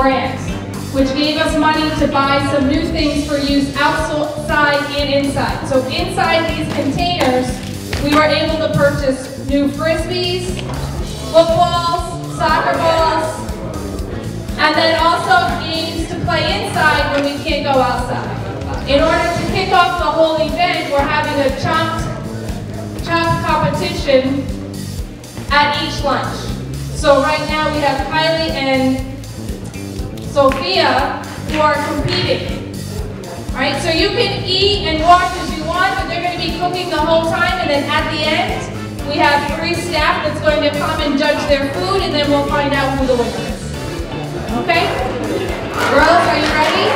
grant, which gave us money to buy some new things for use outside and inside. So inside these containers, we were able to purchase new frisbees, footballs, soccer balls, and then also games to play inside when we can't go outside. In order to kick off the whole event, we're having a chalk competition at each lunch. So right now we have Kylie and Sophia who are competing. All right, so you can eat and watch as you want, but they're going to be cooking the whole time, and then at the end, we have 3 staff that's going to come and judge their food, and then we'll find out who the winner is. Okay? Girls, are you ready?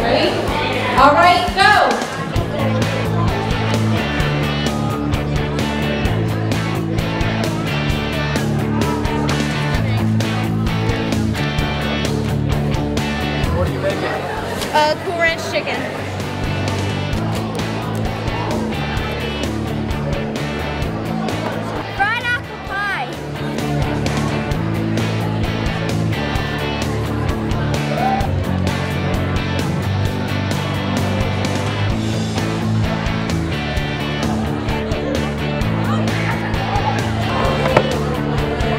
Ready? All right, go! What are you making? Cool Ranch chicken. Fried apple pie.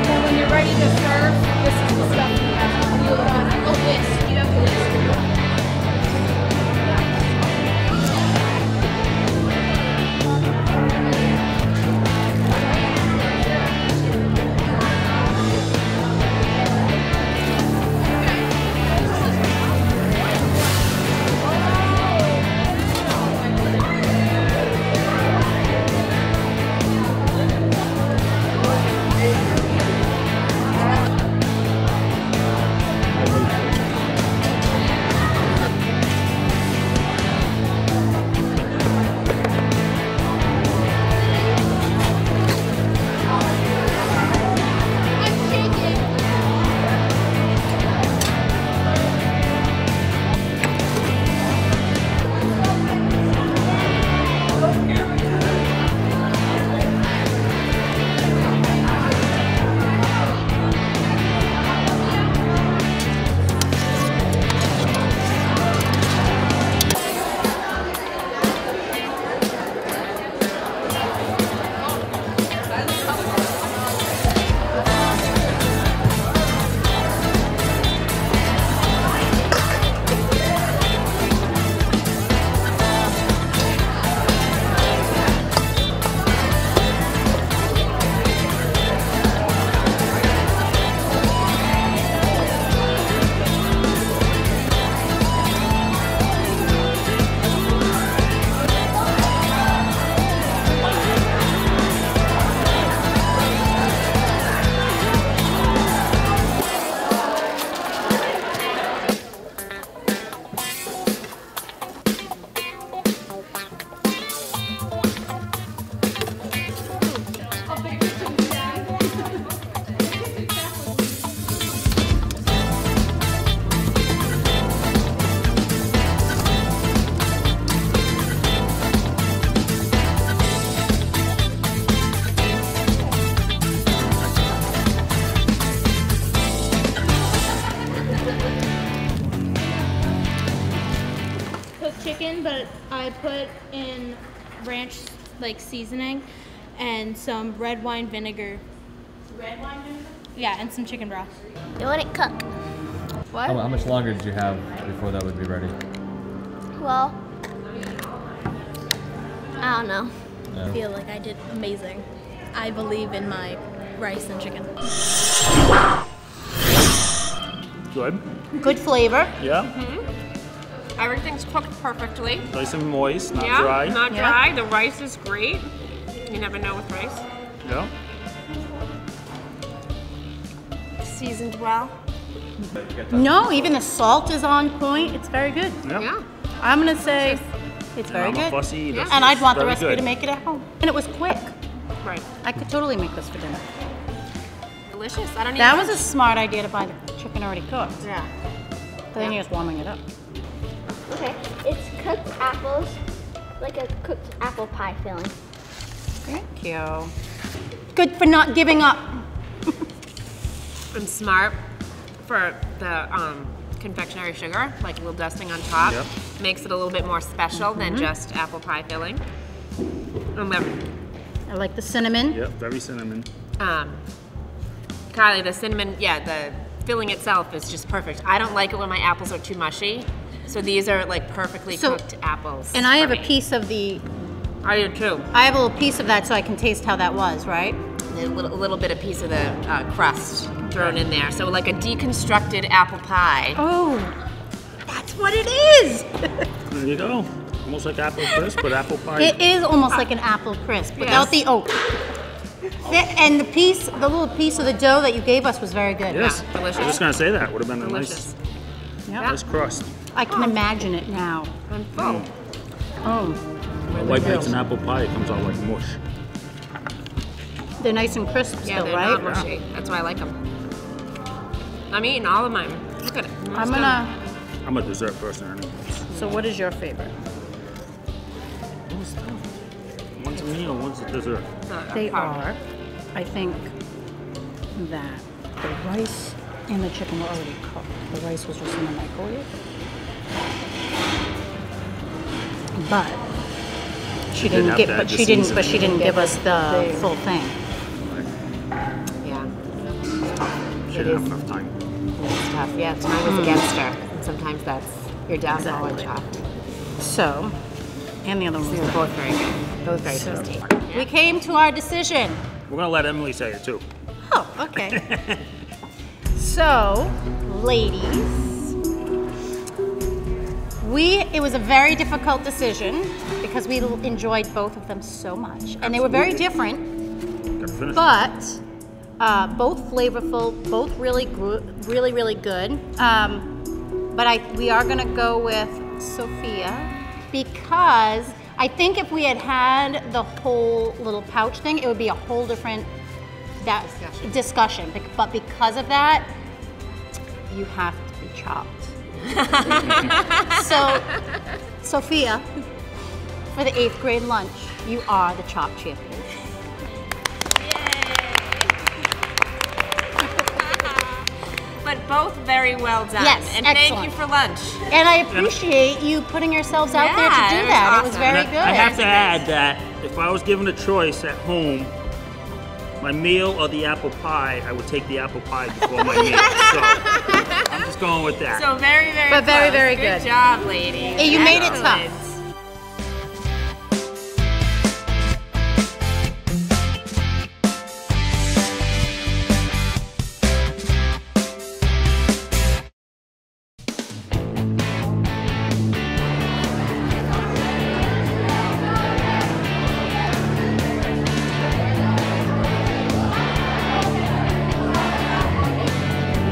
And when you're ready to serve, this is the stuff you have to do. You have to list. Chicken, but I put in ranch like seasoning and some red wine vinegar. Red wine vinegar? Yeah, and some chicken broth. You want it cooked. What? How much longer did you have before that would be ready? Well, I don't know. Yeah. I feel like I did amazing. I believe in my rice and chicken. Good. Good flavor. Yeah. Everything's cooked perfectly. Nice and moist, not Yeah, dry. not dry. The rice is great. You never know with rice. Yeah. Seasoned well. No, even the salt is on point. It's very good. Yep. Yeah. I'm gonna say it's very I'm a good. fussy eater. And I'd want the Very recipe good. to make it at home. And it was quick. Right. I could totally make this for dinner. Delicious. I don't even That was a smart idea to buy the chicken already cooked. Yeah. But then you're just warming it up. Okay, it's cooked apples, like a cooked apple pie filling. Thank you. Good for not giving up. And smart for the confectionery sugar, like a little dusting on top. Yep. Makes it a little bit more special than just apple pie filling. And then, I like the cinnamon. Yep, very cinnamon. Carly, the cinnamon, yeah, the filling itself is just perfect. I don't like it when my apples are too mushy. So these are like perfectly cooked apples. And I have for a me. piece of the, I do too. I have a little piece of that so I can taste how that was, right? A little bit of piece of the crust thrown in there. So like a deconstructed apple pie. Oh, that's what it is. There you go. Almost like apple crisp, but apple pie. It is almost like an apple crisp without the oat. And the little piece of the dough that you gave us was very good. Yes. Yeah, delicious. I was just gonna say that. Would have been Delicious. a nice crust. I can imagine it now. I'm full. Oh, A white makes an apple pie. It comes out like mush. they're nice and crisp Yeah, still, they're right? not mushy. That's why I like them. I'm eating all of mine. Look at it. I'm gonna. I'm a dessert person. Anyways. So, what is your favorite? One's a meal, one's a dessert. They are. I think that the rice and the chicken were already cooked. The rice was just in the microwave. But she didn't have get. to add But the she didn't. But seasoning. she didn't give us the full thing. Yeah, She didn't have enough time. it's tough. Yeah, time is against her. And sometimes that's your downfall and chopped. So, and the other one. These are both very good. Both very tasty. We came to our decision. We're gonna let Emily say it too. Oh, okay. So, ladies, it was a very difficult decision because we enjoyed both of them so much, and they were very different, Gotta finish. but both flavorful, both really good. But we are gonna go with Sophia because I think if we had had the whole little pouch thing, it would be a whole different discussion. But because of that, you have to be chopped. So, Sophia, for the 8th grade lunch, you are the chop champion. But both very well done. Yes, and thank excellent. you for lunch. And I appreciate you putting yourselves out there to Yeah, do it was that. It was awesome. very And good. I have to add that if I was given a choice at home, my meal or the apple pie, I would take the apple pie before my meal. So I'm just going with that. So very, very But very, close. very good. Good job, ladies. Hey, you made it tough. Excellent.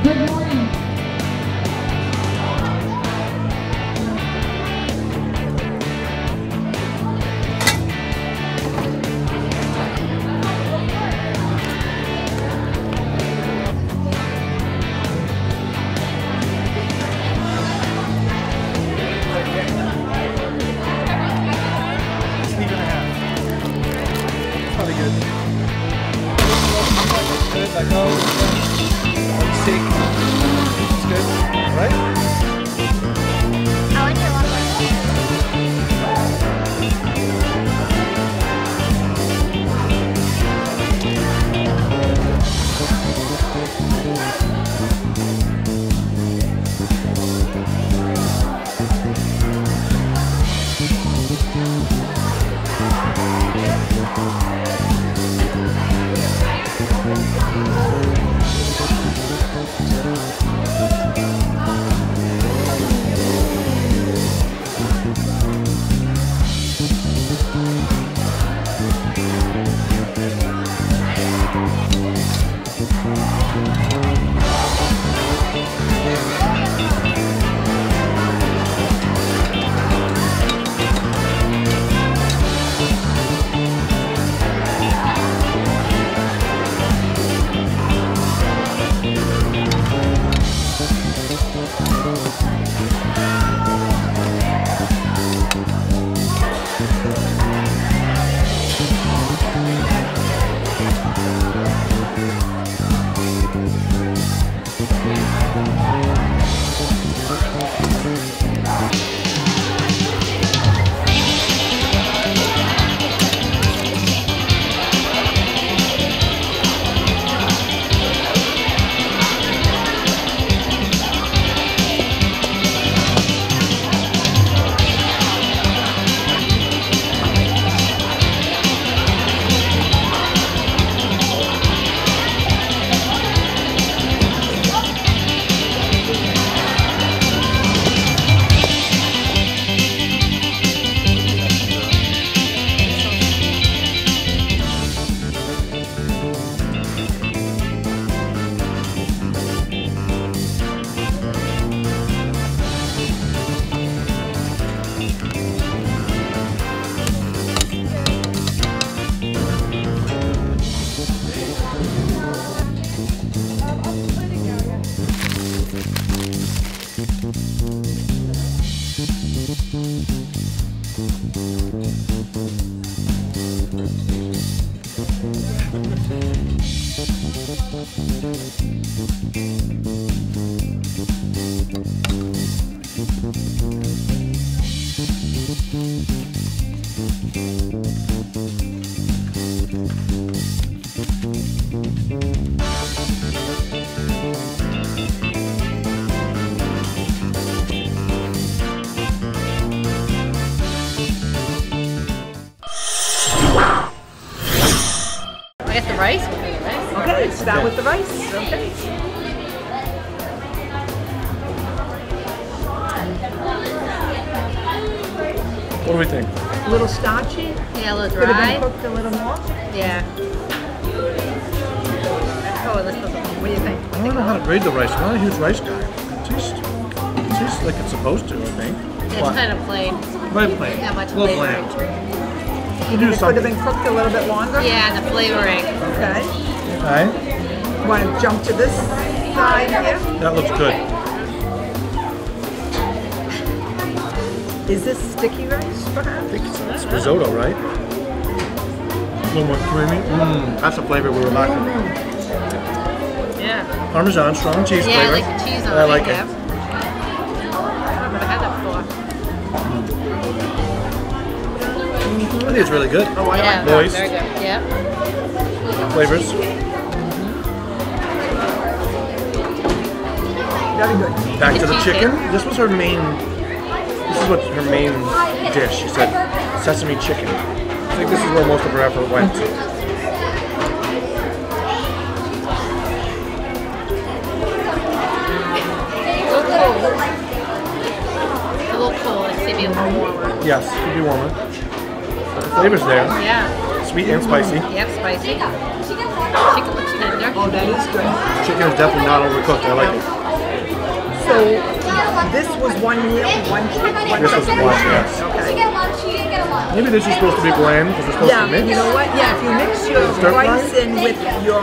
Good morning. Probably good. Good, I know. I'm sick. Okay. What do we think? A little starchy. Yeah, a little Could have dry. been cooked a little more. Yeah. Oh, let's go. What do you think? I don't know how to grade the rice. I'm not a huge rice guy. It tastes like it's supposed to, I think. It's kind of plain. Very plain. Not much A little flavor. bland. You It do could have something. been cooked a little bit longer. Yeah, the flavoring. Okay. Okay. Want to jump to this side here? That looks good. Is this sticky rice, I perhaps? think it's risotto, right? A little more creamy. That's the flavor we were lacking. Yeah. Parmesan, strong cheese Yeah, I flavor. like the cheese on I it. like Yeah. it. I've never had that before. I think it's really good. Oh, I Yeah, like Moist. very good. Yeah. Flavors. Very good. Back to The the cheese chicken. dip. This was her main. This is what her main dish. She said sesame chicken. I think this is where most of her effort went. It's a little cold. It's maybe a little warmer. Yes, it could be warmer. But the flavor's there. Yeah. Sweet and spicy. Yep, spicy. Chicken looks tender. Oh, that is good. Chicken is definitely not overcooked. I like it. So this was one meal, one chicken, one This was chicken. one, yes. Okay. Maybe this is supposed to be bland because it's supposed Yeah, to mix. you know what? Yeah, if you mix your Stir fry? rice in with your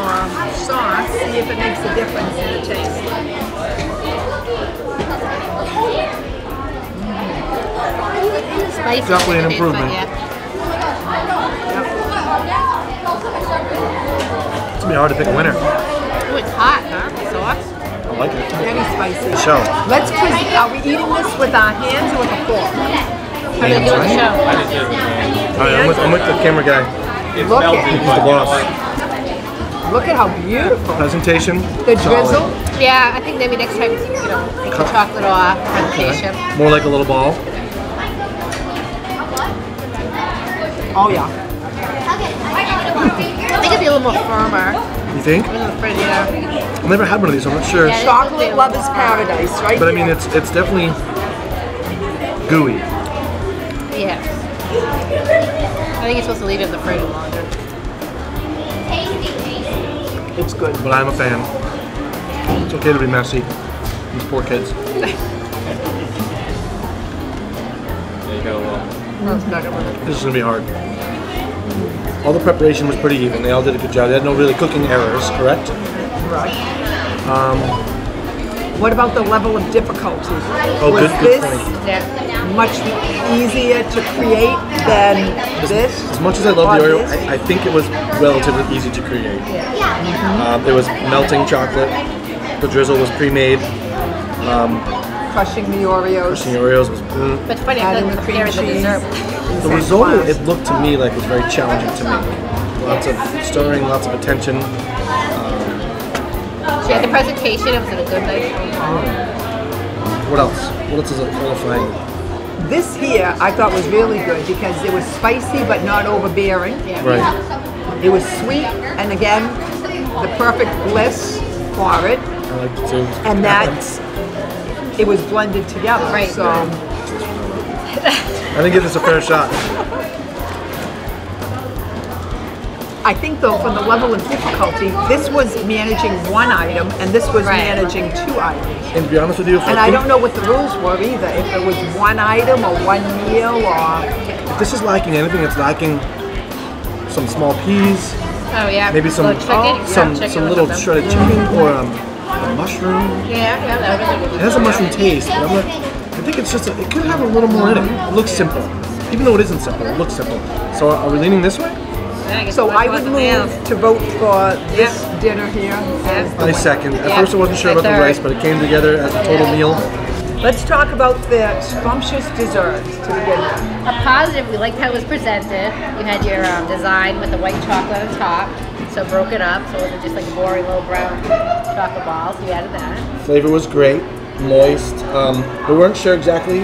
sauce, see if it makes a difference in the taste. Spicy. Definitely an taste, but improvement. Yeah. It's gonna be hard to pick a winner. Oh, it's hot, huh? The sauce? I like it. Very spicy. Show. Let's are we eating this with our hands or with a fork? How do you do the show? I just did it with my hand. All right, I'm with the camera guy. It's Look melted, at- He's but the you know boss. what? Look at how beautiful. Presentation. The solid. drizzle. Yeah, I think maybe next time, take the chocolate off, presentation. More like a little ball. Oh yeah. I think it'd be a little more firmer. You think? In the fridge, yeah. I've never had one of these. I'm not sure. Yeah. Chocolate lover's paradise, right? But I mean, it's definitely gooey. Yes. I think you're supposed to leave it in the fridge longer. It's good. But I'm a fan. It's okay to be messy. These poor kids. There you go. This is gonna be hard. All the preparation was pretty even. They all did a good job. They had no really cooking errors, correct? Right. What about the level of difficulty? Oh, Was good this point. Yeah. much easier to create than this? As much as I love Or the Oreo, this? I think it was relatively easy to create. It was melting chocolate. The drizzle was pre-made. Crushing the Oreos. The Oreos was. But it's funny, I Adding feel the like cream comparing the cheese. dessert. The risotto, it looked to me like it was very challenging to make. Lots of stirring, lots of attention. So yeah, the presentation, it was in a good night. What else? What else is it qualifying? This here I thought was really good because it was spicy but not overbearing. Right. It was sweet and again, the perfect bliss for it. I liked it too. And that's, it was blended together. Right. So I didn't give this a fair shot. I think though for the level of difficulty, this was managing one item and this was Right. managing two items. And to be honest with you, And I don't know what the rules were either, if it was one item or one meal or, if this is lacking anything, it's lacking some small peas, Oh yeah. maybe some Little chicken. some chicken little with them. shredded chicken or a mushroom. Yeah, that was It has a mushroom taste, but I'm not, I think it's just, it could have a little more in it. It looks simple. Even though it isn't simple, it looks simple. So are we leaning this way? so I would move to vote for this dinner here. as the I winner. second. At Yeah, first I wasn't sure I about the third. rice, but it came together as a total meal. Let's talk about the scrumptious desserts to begin with. A positive, we liked how it was presented. You had your design with the white chocolate on top, so broke it up, so it wasn't just like a boring little brown chocolate ball, so you added that. Flavor was great, moist. We weren't sure exactly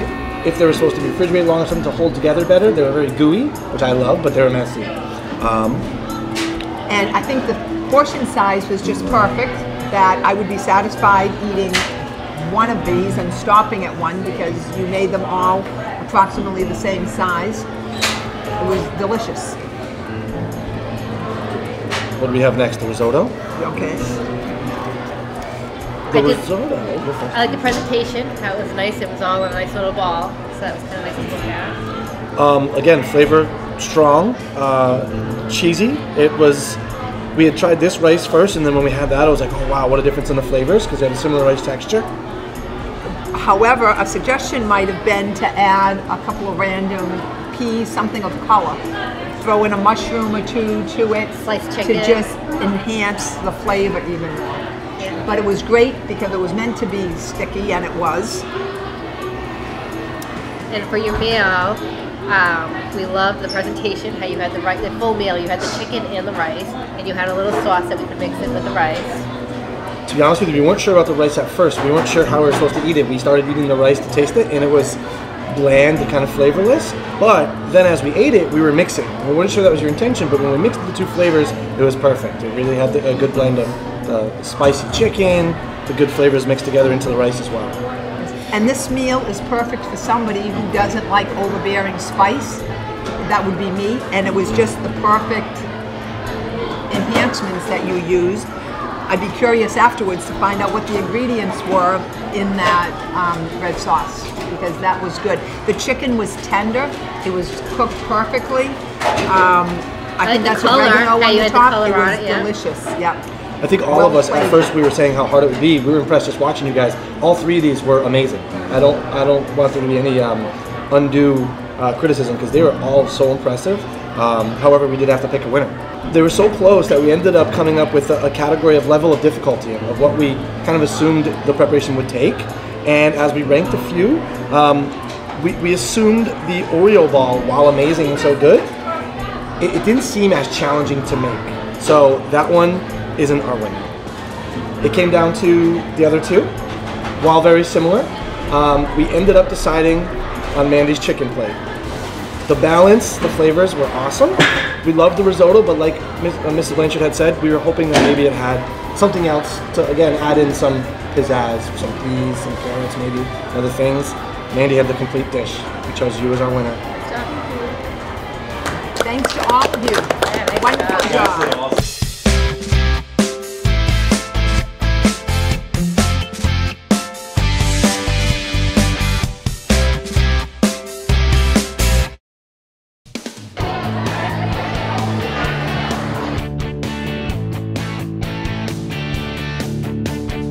if they were supposed to be refrigerated long or something to hold together better. They were very gooey, which I love, but they were messy. And I think the portion size was just perfect. that I would be satisfied eating one of these and stopping at one because you made them all approximately the same size. It was delicious. What do we have next? The risotto? Okay. The I did- risotto. I like the presentation, how it was nice. It was all in a nice little ball, so that was kind of nice to look at. Again, flavor strong, cheesy. It was. We had tried this rice first, and then when we had that, I was like, oh wow, what a difference in the flavors because they have a similar rice texture. However, a suggestion might have been to add a couple of random peas, something of color. Throw in a mushroom or two to it Sliced to chicken. just enhance the flavor even more. But it was great because it was meant to be sticky, and it was. And for your meal, we loved the presentation, how you had the full meal. You had the chicken and the rice, and you had a little sauce that we could mix in with the rice. To be honest with you, we weren't sure about the rice at first. We weren't sure how we were supposed to eat it. We started eating the rice to taste it, and it was bland and kind of flavorless. But then as we ate it, we were mixing. We weren't sure that was your intention, but when we mixed the two flavors, it was perfect. It really had a good blend of the spicy chicken, the good flavors mixed together into the rice as well. And this meal is perfect for somebody who doesn't like overbearing spice. That would be me. And it was just the perfect enhancements that you used. I'd be curious afterwards to find out what the ingredients were in that red sauce, because that was good. The chicken was tender. It was cooked perfectly. I think the that's color, oregano how on you the had the top. color It on was it, yeah. delicious. Yep. I think all of us at first we were saying how hard it would be. We were impressed just watching you guys. All three of these were amazing. I don't want there to be any undue criticism because they were all so impressive. However, we did have to pick a winner. They were so close that we ended up coming up with a category of level of difficulty of what we kind of assumed the preparation would take. And as we ranked a few, we assumed the Oreo ball, while amazing and so good, it didn't seem as challenging to make. So that one isn't our winner. It came down to the other two. While very similar, we ended up deciding on Mandy's chicken plate. The balance, the flavors were awesome. We loved the risotto, but like Mrs. Blanchard had said, we were hoping that maybe it had something else to, again, add in some pizzazz, some peas, some carrots, maybe other things. Mandy had the complete dish. We chose you as our winner. Thanks to all of you. Wonderful job.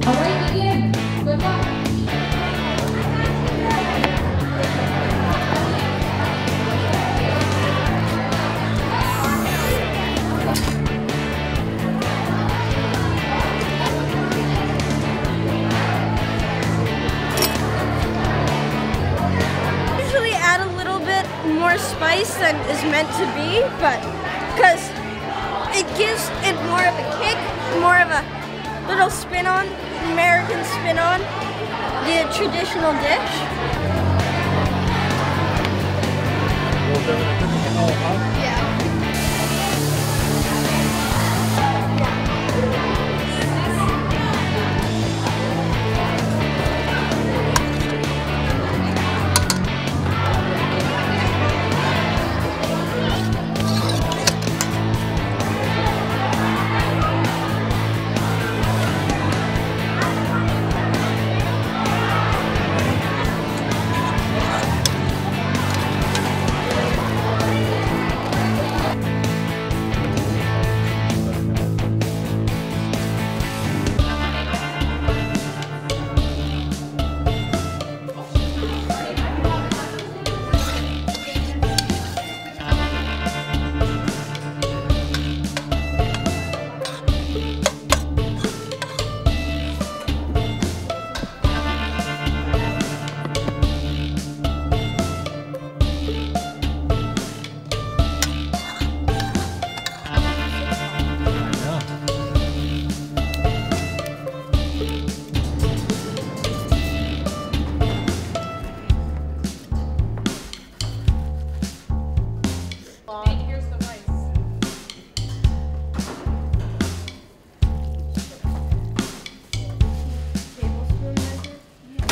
All right, begin. Good luck. Usually add a little bit more spice than is meant to be, but because it gives it more of a kick, more of a little spin on, American spin on the traditional dish.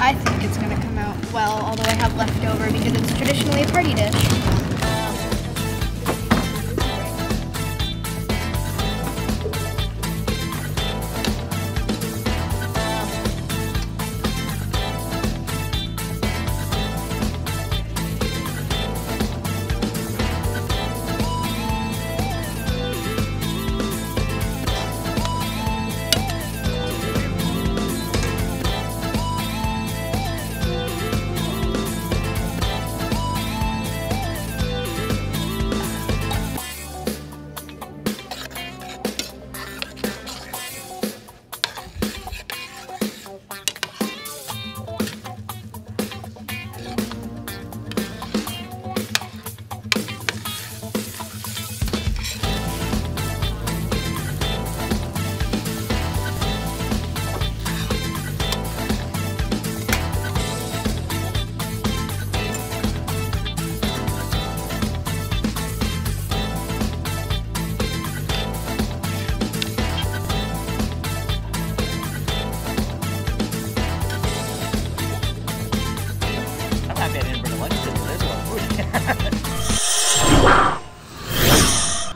I think it's gonna come out well, although I have leftover because it's traditionally a party dish.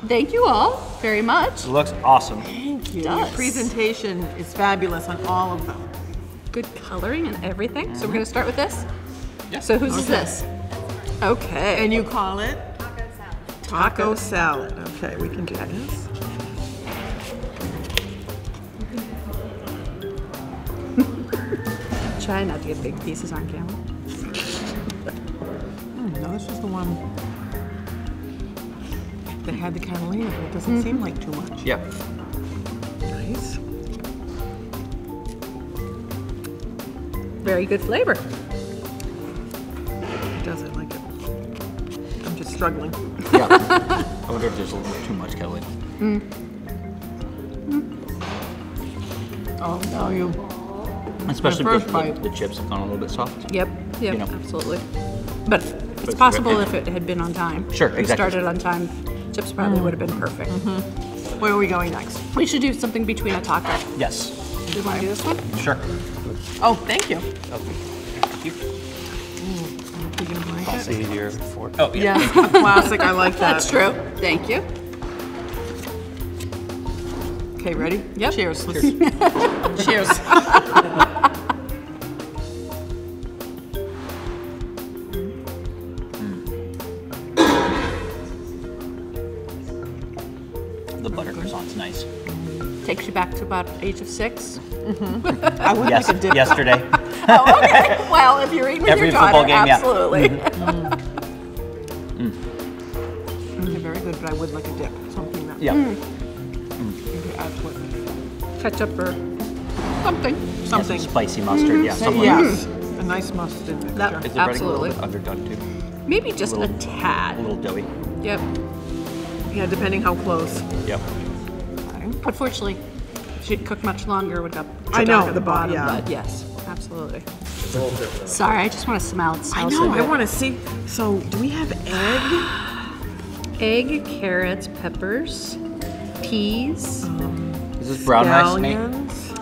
Thank you all very much. It looks awesome. Thank you. It does. Your presentation is fabulous on all of them. Good coloring and everything. So we're gonna start with this? Yeah. So whose is this? Okay. And you call it? Taco salad. Okay, we can do this. Try not to get big pieces on camera. No, this is the one that had the Catalina, but it doesn't seem like too much. Yeah. Nice. Very good flavor. It does, I like it. I'm just struggling. Yeah. I wonder if there's a little too much Kelly. Oh, no, you. Especially The first because bite. the chips have gone a little bit soft. Yep, You know. absolutely. But it's it's possible very- if it had been on time. Sure, If we exactly. started on time, chips probably would have been perfect. Where are we going next? We should do something between a taco. Yes. Do you want to do this one? Sure. Oh, thank you. Thank you. You gonna like I'll it? save your fork. Oh, yeah. Yes, a classic. I like that. That's true. Thank you. Okay, ready? Yep. Cheers. Cheers. The butter croissant's nice. Takes you back to about age of 6. I would Yes, like a dip. yesterday. Oh, okay. Well, if you're eating with Every your daughter, football game, yeah. absolutely. Okay, very good, but I would like a dip. Something that Yeah. maybe adds what? Ketchup or something. Some Something. spicy mustard. Yeah. Something like Yes, a nice mustard mixture. That- that. Is the breading a Absolutely. little bit underdone too? Maybe just a little- A tad. little doughy. Yep. Yeah, depending how close. Yep. Unfortunately, if she'd cook much longer, it would have I cut know, down to the bottom, yeah. But yes, absolutely. Sorry, I just want to smell it. I smells know, so I good. want to see. So, do we have egg? Egg, carrots, peppers, peas. Is this brown rice, Nate? Scallions?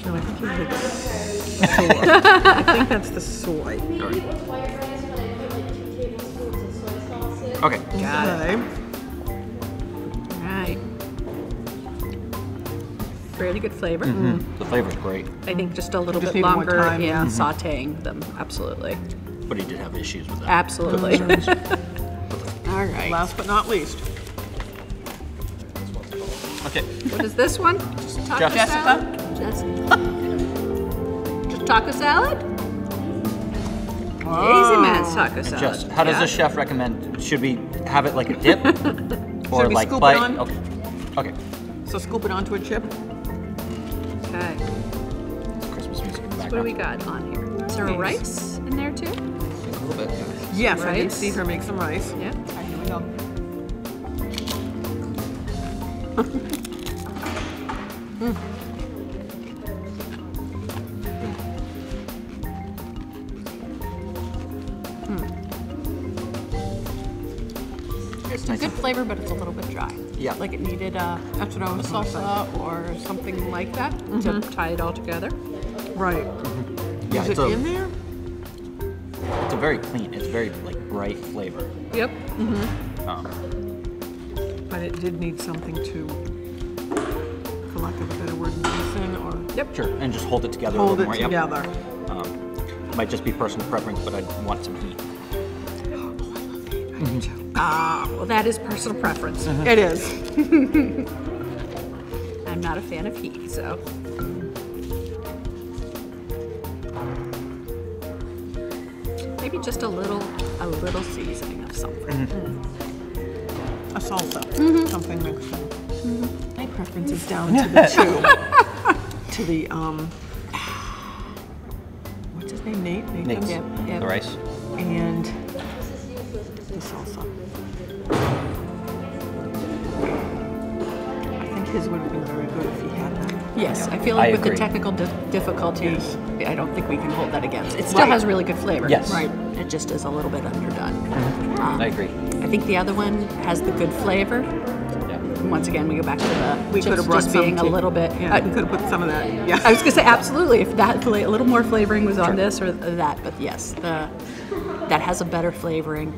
No, I think you had soy. I think that's the soy. Okay. Got it. Okay. All right. Really good flavor. The flavor's great, I think just a little Just bit need more longer time, in yeah. sauteing them. Absolutely. but he did have issues with that. Absolutely. All right. Last but not least. Okay. What is this one? Just taco Jessica. salad? Jessica. Just taco salad? Easy man's taco salad. Just how does Yeah. the chef recommend? Should we have it like a dip, or Should we like scoop it bite? on? Okay. Okay. So scoop it onto a chip. Okay. Christmas music in the What do we background. got on here? Is there a Peas. rice in there too? A little bit. Yeah. Yes, I did Rice. see her make some rice. Yeah. Okay, here we go. It's nice. Good flavor, but it's a little bit dry. Yeah. Like it needed a salsa or something like that to tie it all together. Right. Yeah, Is it's it a, in there? it's a very clean, it's very like bright flavor. Yep. But it did need something to, for lack of a better word, loosen or Yep, sure. And just hold it together a hold little it more. Yep. together. Might just be personal preference, but I'd want some heat. Well, that is personal preference. It is. I'm not a fan of heat, so. Maybe just a little seasoning of something. A salsa, something mixed in. My preference is down to the to the what's his name? Nathan? Nate's. Yep. The rice. And the salsa. I think his would have been very good if he had that. Yes, I feel like I with the agree. technical difficulties, I don't think we can hold that against. It still has really good flavor. Yes. Right. It just is a little bit underdone. I agree. I think the other one has the good flavor. Yeah. Once again, we go back to the We could chips have brought just some being a too. little bit. Yeah, we could have put some of that. Yeah. I was gonna say absolutely. If that a little more flavoring was on this or that, but yes, that has a better flavoring.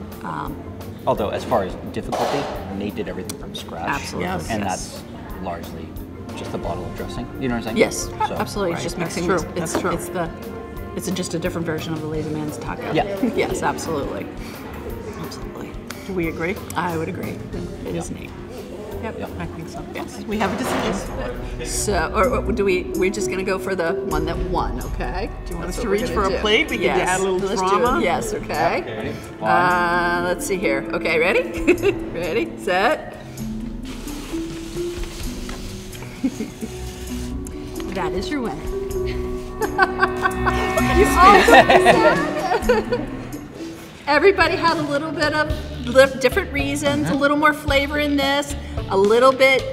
Although, as far as difficulty, Nate did everything from scratch. Absolutely. Yes. And Yes. that's largely just a bottle of dressing. You know what I'm saying? Yes, So, absolutely. It's just That's mixing. true. It's, That's true. It's just a different version of the Lazy Man's taco. Yeah. Yes, absolutely. Absolutely. Do we agree? I would agree. It is neat. Yep. I think so. Yes. We have a decision. So, or we're just gonna go for the one that won, okay? Do you want us That's to what reach we're for gonna a do. plate? We can add a little Let's do drama? it. Yes, okay. Ready? One. Let's see here. Okay, ready? Ready, set. That is your winner. Everybody had a little bit of different reasons, a little more flavor in this, a little bit.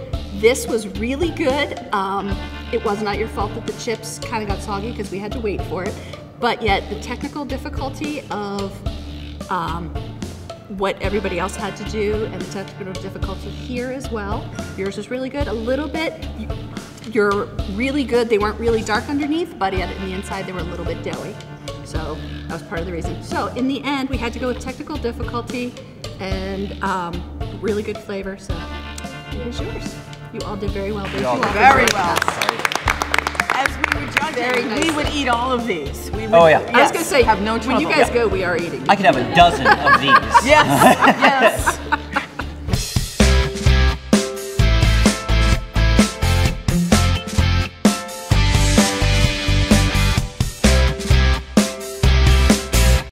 This was really good. It was not your fault that the chips kind of got soggy because we had to wait for it. But yet the technical difficulty of what everybody else had to do and the technical difficulty here as well. Yours was really good. A little bit. You're really good. They weren't really dark underneath, but yet in the inside they were a little bit doughy. So that was part of the reason. So in the end, we had to go with technical difficulty and really good flavor. So it was yours. You all did very well. all did Very well. As we were judging, Very we nicely. would eat all of these. We would, Oh, yeah. I was gonna say, have no when trouble. you guys go, we are eating. I could have a dozen of these. Yes, yes.